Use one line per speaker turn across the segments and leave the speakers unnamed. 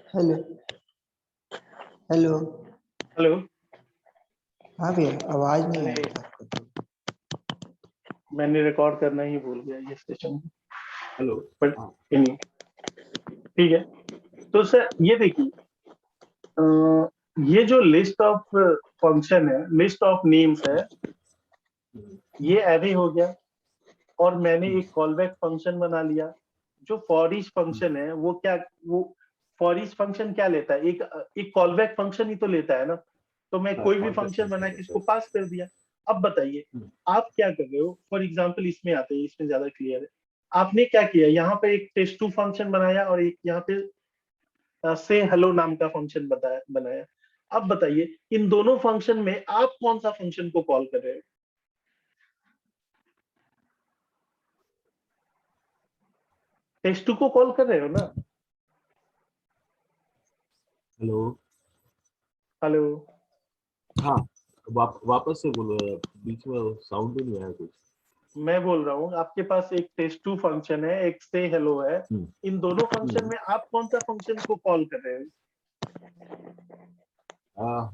Hello. Hello.
Hello.
हाँ भैया, आवाज नहीं आ
मैंने
रही आपका तो।
मैंने रिकॉर्ड करना ही भूल गया ये स्टेशन,
हेलो।
बट
हाँ,
ठीक है। तो सर ये देखिए, ये जो लिस्ट ऑफ फंक्शन है, लिस्ट ऑफ नेम्स है, ये एरे हो गया। और मैंने एक कॉल बैक फंक्शन बना लिया। जो फॉर ईच फंक्शन है वो फॉर ईच फंक्शन क्या लेता है, एक कॉल बैक फंक्शन ही तो लेता है ना। तो मैं कोई भी
कॉन्टेक्स्ट
फंक्शन
फंक्शन
बना के
होता
इसको
है।
पास कर दिया। अब बताइए आप क्या कर रहे हो। फॉर एग्जाम्पल इसमें आते हैं, इसमें ज्यादा क्लियर है। आपने क्या किया, यहाँ पे एक टेस्ट2 फंक्शन बनाया और एक यहाँ पे से हेलो नाम का फंक्शन बनाया। अब बताइए इन दोनों फंक्शन में आप कौन सा फंक्शन को कॉल कर रहे हो। टेस्ट2 को कॉल कर रहे हो ना।
हेलो।
हेलो।
हाँ, वापस से बोलो यार, बीच में साउंड ही नहीं आया कुछ।
मैं बोल रहा हूँ आपके पास एक टेस्ट2 फंक्शन है, एक से हेलो है।
हम्म,
इन दोनों फंक्शन
हम्म।
में आप कौन सा फंक्शन को कॉल कर रहे हो।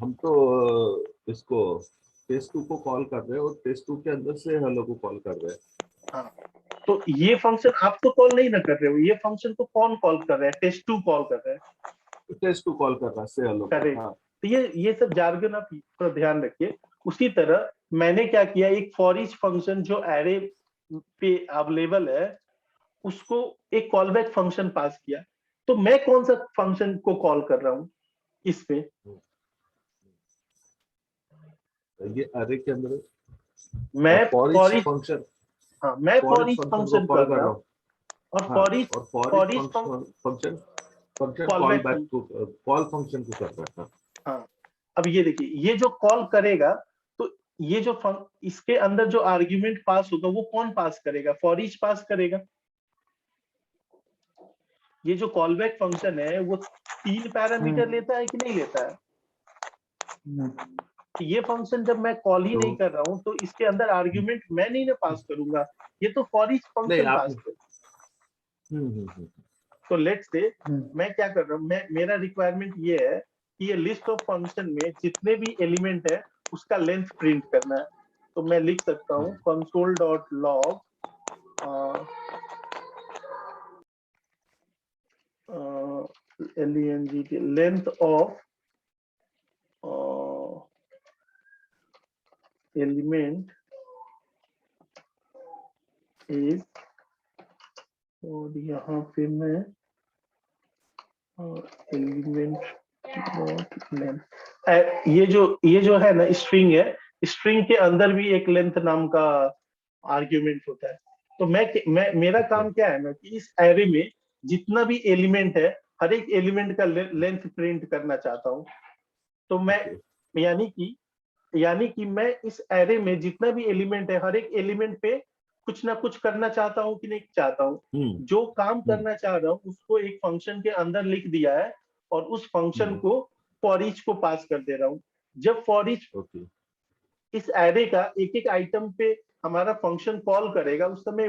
हम तो इसको टेस्ट टू को कॉल कर रहे हैं और टेस्ट टू के अंदर से हेलो को कॉल कर रहे हैं।
हाँ, तो ये फंक्शन आप तो कॉल नहीं ना कर रहे हो, ये फंक्शन को कौन कॉल कर रहा है, टेस्ट2 कॉल कर रहा है।
टेस्ट टू कॉल कर रहा है से हेलो को।
करेक्ट।
हाँ,
तो ये सब जार्गन आप थोड़ा ध्यान रखिए। उसी तरह मैंने क्या किया, एक फॉर ईच फंक्शन जो एरे पे अवेलेबल है उसको एक कॉल बैक फंक्शन पास किया। तो मैं कौन सा फंक्शन को कॉल कर रहा हूँ इस पे।
ये अरे के अंदर
मैं
for each
for each,
function
हाँ मैं
for
for
each
each
function को
फंक्शन
कॉल
कर
कर
रहा
रहा
हूँ।
हूँ।
और
हाँ,
फॉर ईच
और for each
for each
function function
call
call
back
back
function.
To call function को कर रहा है।
हाँ, अब ये देखिए, ये जो कॉल करेगा तो ये जो इसके अंदर जो आर्ग्यूमेंट पास होगा वो कौन पास करेगा, फॉर ईच पास करेगा। ये जो कॉल बैक फंक्शन है वो 3 पैरामीटर लेता है कि नहीं लेता है। ये फंक्शन जब मैं कॉल ही
तो
नहीं कर रहा हूं तो इसके अंदर आर्ग्यूमेंट मैं नहीं ना पास करूंगा, ये तो फॉर ईच
नहीं
फंक्शन
आपने
पास कर। तो लेट्स से मैं क्या कर रहा हूँ, मेरा रिक्वायरमेंट ये है कि ये लिस्ट ऑफ फंक्शन में जितने भी एलिमेंट है उसका लेंथ प्रिंट करना है। तो मैं लिख सकता हूँ console dot log length of element is, और यहाँ पे मैं एलिमेंट डॉट लेंथ, ये जो है ना स्ट्रिंग है, स्ट्रिंग के अंदर भी एक लेंथ नाम का आर्ग्यूमेंट होता है। तो मैं मेरा काम क्या है ना कि इस एरे में जितना भी एलिमेंट है हर एक एलिमेंट का लेंथ प्रिंट करना चाहता हूँ। तो मैं यानी कि मैं इस एरे में जितना भी एलिमेंट है हर एक एलिमेंट पे कुछ ना कुछ करना चाहता हूँ कि नहीं चाहता हूँ। जो काम करना चाह रहा हूँ उसको एक फंक्शन के अंदर लिख दिया है और उस फंक्शन को फॉर ईच को पास कर दे रहा हूँ। जब फॉर ईच इस एरे का एक एक आइटम पे हमारा फंक्शन कॉल करेगा उस समय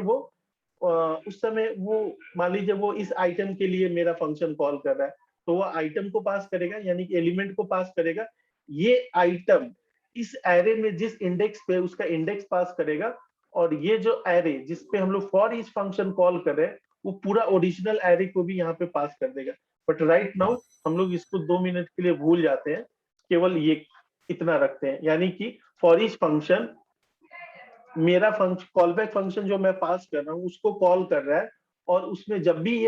वो मान लीजिए वो इस आइटम के लिए मेरा फंक्शन कॉल कर रहा है तो वो आइटम को पास करेगा, यानी कि एलिमेंट को पास करेगा। ये आइटम इस एरे में जिस इंडेक्स पे उसका इंडेक्स पास करेगा, और ये जो एरे जिस पे हम लोग फॉर ईच फंक्शन कॉल कर रहे हैं वो पूरा ओरिजिनल एरे को भी यहाँ पे पास कर देगा। बट राइट नाउ हम लोग इसको 2 मिनट के लिए भूल जाते हैं, केवल ये इतना रखते हैं, यानी कि फॉर ईच फंक्शन मेरा फंक्शन कॉल बैक फंक्शन जो मैं पास कर रहा हूँ उसको कॉल कर रहा है। और उसमें जब भी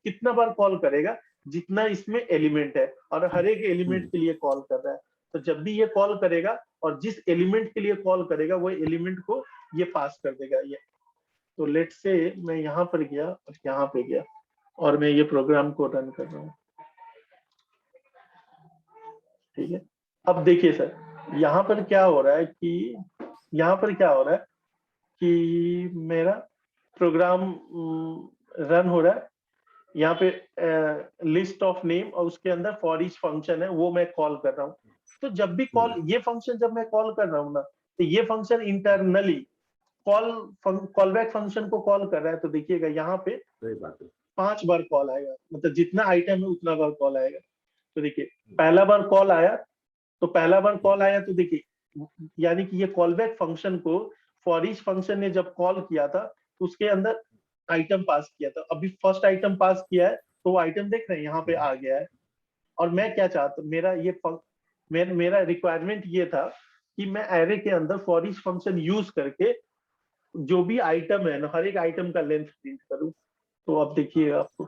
कितना बार कॉल करेगा जितना इसमें एलिमेंट है, और हर एक एलिमेंट के लिए कॉल कर रहा है। तो जब भी ये कॉल करेगा और जिस एलिमेंट के लिए कॉल करेगा वो एलिमेंट को ये पास कर देगा ये। तो लेट से मैं यहाँ पर गया और यहाँ पे गया और मैं ये प्रोग्राम को रन कर रहा हूँ। ठीक है, अब देखिए सर यहाँ पर क्या हो रहा है कि मेरा प्रोग्राम रन हो रहा है। यहाँ पे लिस्ट ऑफ नेम और उसके अंदर फॉर ईच फंक्शन है वो मैं कॉल कर रहा हूँ। तो जब भी ये फंक्शन जब मैं कॉल कर रहा हूँ ना तो ये function internally call back function को कॉल कर रहा है। तो देखिएगा यहाँ पे 5 बार कॉल आएगा, मतलब जितना आइटम है उतना बार कॉल आएगा। तो देखिए पहला बार कॉल आया, तो देखिए यानी कि ये कॉल बैक फंक्शन को फॉर ईच फंक्शन ने जब कॉल किया था तो उसके अंदर आइटम पास किया था। अभी फर्स्ट आइटम पास किया है तो वो आइटम देख रहे हैं यहाँ पे आ गया है। और मैं क्या चाहता, मेरा रिक्वायरमेंट ये था कि मैं एरे के अंदर फॉर ईच फंक्शन यूज करके जो भी आइटम है ना, हर एक आइटम का लेंथ प्रिंट करूं। तो अब देखिएगा आपको,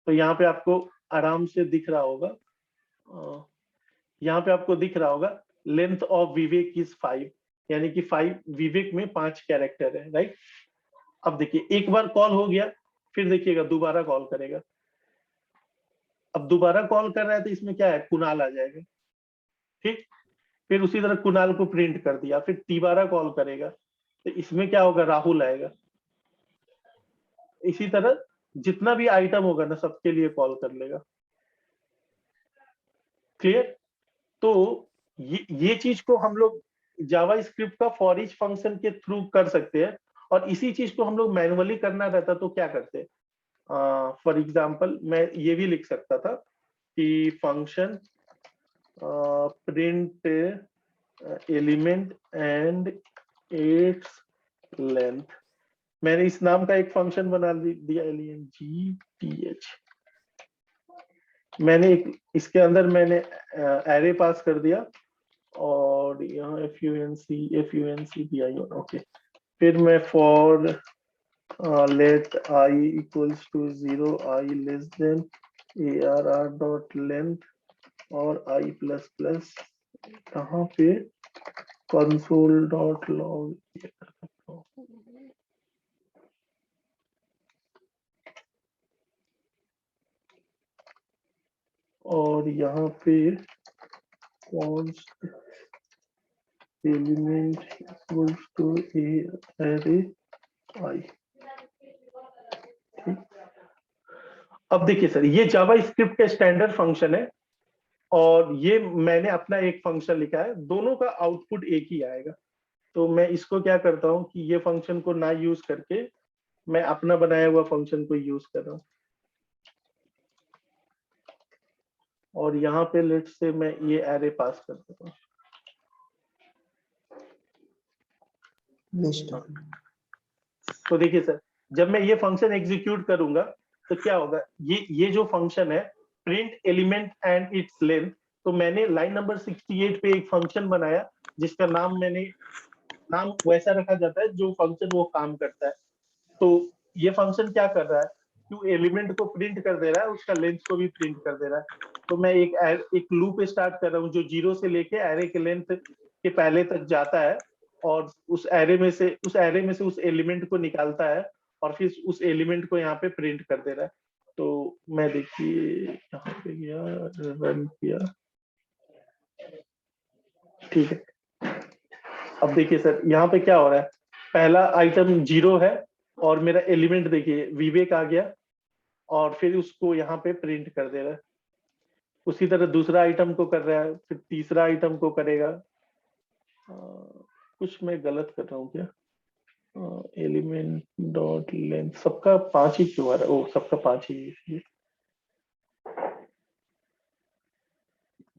तो यहाँ पे आपको आराम से दिख रहा होगा, यहाँ पे आपको दिख रहा होगा लेंथ ऑफ विवेक इज 5, यानी कि 5 विवेक में 5 कैरेक्टर है, राइट। अब देखिए एक बार कॉल हो गया, फिर देखिएगा दोबारा कॉल करेगा। अब दोबारा कॉल कर रहा है तो इसमें क्या है, कुणाल आ जाएगा, ठीक। फिर उसी तरह कुणाल को प्रिंट कर दिया, फिर तिबारा कॉल करेगा तो इसमें क्या होगा, राहुल आएगा। इसी तरह जितना भी आइटम होगा ना सबके लिए कॉल कर लेगा। क्लियर। तो ये चीज को हम लोग जावा स्क्रिप्ट का फॉर ईच फंक्शन के थ्रू कर सकते हैं। और इसी चीज को हम लोग मैनुअली करना रहता तो क्या करते, फॉर एग्जाम्पल मैं ये भी लिख सकता था कि function print element and its length. मैंने इस नाम का एक फंक्शन बना दिया, LENGTH। मैंने एक इसके अंदर मैंने एरे पास कर दिया और यहाँ FUNC BION, ओके। फिर मैं for let I equals to 0, I less than ARR dot length और I प्लस प्लस कहाँ पे कंसोल डॉट लॉग। और यहाँ पे const element equals to array I। ठीक। अब देखिए सर, ये जावा स्क्रिप्ट का स्टैंडर्ड फंक्शन है और ये मैंने अपना एक फंक्शन लिखा है, दोनों का आउटपुट एक ही आएगा। तो मैं इसको क्या करता हूँ कि ये फंक्शन को ना यूज करके मैं अपना बनाया हुआ फंक्शन को यूज कर रहा हूँ। और यहाँ पे लेट से मैं ये एरे पास कर देता हूँ।
लिस्ट।
तो देखिए सर, जब मैं ये फंक्शन एग्जीक्यूट करूंगा तो क्या होगा, ये जो फंक्शन है print element and its length, तो मैंने लाइन नंबर 68 पे एक फंक्शन बनाया जिसका नाम वैसा रखा जाता है जो फंक्शन वो काम करता है। तो ये फंक्शन क्या कर रहा है, जो एलिमेंट को प्रिंट कर दे रहा है उसका लेंथ को भी प्रिंट कर दे रहा है। तो मैं एक लूप स्टार्ट कर रहा हूँ जो 0 से लेके एरे के लेंथ के पहले तक जाता है और उस एरे में से उस एलिमेंट को निकालता है और फिर उस एलिमेंट को यहाँ पे प्रिंट कर दे रहा है। तो मैं देखिए यहाँ पे गया, रन किया, ठीक है। अब देखिए सर यहाँ पे क्या हो रहा है, पहला आइटम 0 है और मेरा एलिमेंट देखिए विवेक आ गया और फिर उसको यहाँ पे प्रिंट कर दे रहा है। उसी तरह दूसरा आइटम को कर रहा है, फिर तीसरा आइटम को करेगा। कुछ मैं गलत कर रहा हूँ क्या, एलिमेंट डॉट लेंथ सबका 5 ही क्यों आ रहा है, ओ सबका 5 ही, इसलिए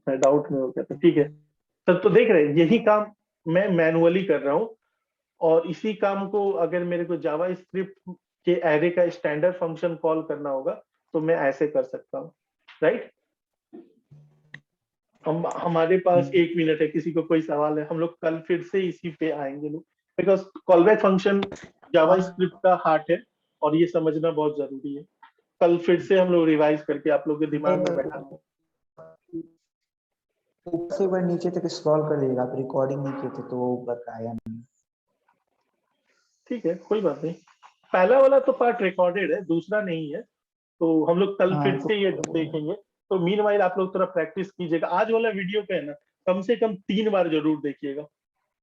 मैं डाउट में हो गया था। ठीक है सर, तो देख रहे हैं यही काम मैं मैनुअली कर रहा हूँ और इसी काम को अगर मेरे को जावा स्क्रिप्ट के एरे का स्टैंडर्ड फंक्शन कॉल करना होगा तो मैं ऐसे कर सकता हूँ, राइट। हमारे पास 1 मिनट है, किसी को कोई सवाल है, हम लोग कल फिर से इसी पे आएंगे लोग, because callback function Java script का हार्ट है और ये समझना बहुत जरूरी है। कल फिर से हम लोग रिवाइज करके आप लोग के दिमाग में बैठाएंगे।
ऊपर से एक बार नीचे तक स्क्रॉल कर दीजिएगा, आप रिकॉर्डिंग नहीं किए थे तो वो ऊपर का आया नहीं।
ठीक है कोई बात नहीं, पहला वाला तो पार्ट रिकॉर्डेड है, दूसरा नहीं है, तो हम लोग कल फिर से ये देखेंगे। तो मीनवाइल आप लोग थोड़ा प्रैक्टिस कीजिएगा, आज वाला वीडियो पे है ना कम से कम 3 बार जरूर देखिएगा।